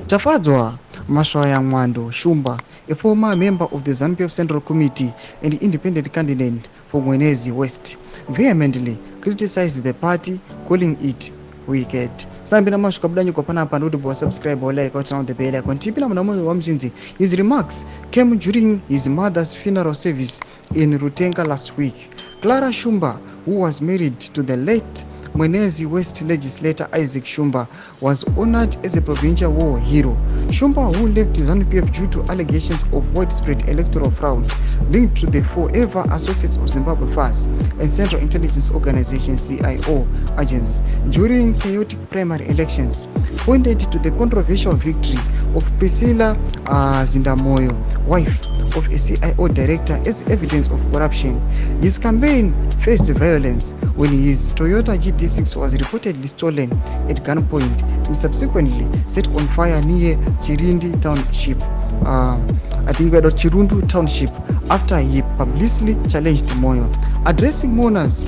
Tafadzwa Maswaya Mwando Shumba, a former member of the Zanu PF Central Committee and independent candidate for Mwenezi West, vehemently criticized the party, calling it wicked. Sambina mashu kabla nyuko pana hapa ndio bwa subscribe or like or turn on the bell icon. Tipila mnamoyo wa Mjinzi. His remarks came during his mother's funeral service in Rutenga last week. Clara Shumba, who was married to the late Mwenezi West legislator Isaac Shumba, was honored as a provincial war hero. Shumba, who left Zanu PF due to allegations of widespread electoral fraud linked to the Forever Associates of Zimbabwe FAS and Central Intelligence Organization CIO agents during chaotic primary elections, pointed to the controversial victory of Priscilla Zindamoyo, wife of a CIO director, as evidence of corruption. His campaign faced violence when his Toyota GT6 was reportedly stolen at gunpoint and subsequently set on fire near Chirindi Township. Chirundu Township, after he publicly challenged Moyo. Addressing mourners,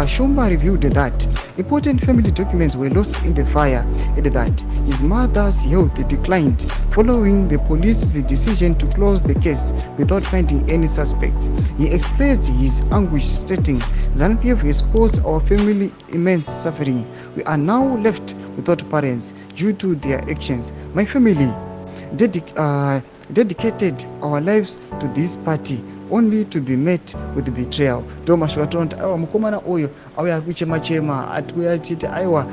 Shumba revealed that important family documents were lost in the fire, and that his mother's health declined following the police's decision to close the case without finding any suspects. He expressed his anguish, stating, "Zanu PF has caused our family immense suffering. We are now left without parents due to their actions. My family dedicated our lives to this party only to be met with betrayal." Doma shwatonta awa mukomana oyo awe akuchema atuyatiti aiwa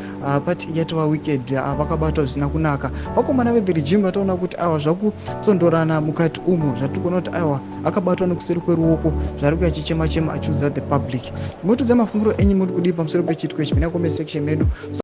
party yatwa wicked vakabatwa zvisina kunaka. Vakomana ve the regime vataona kuti awa zvakutsondorana mukati umo zvatikona kuti aiwa akabatwa nekuseri kweruoko zvari kuyachichema achiudza the public. Motudza mafunguro enyu muri kudi pamusoro pechitwe chimina comment section medu.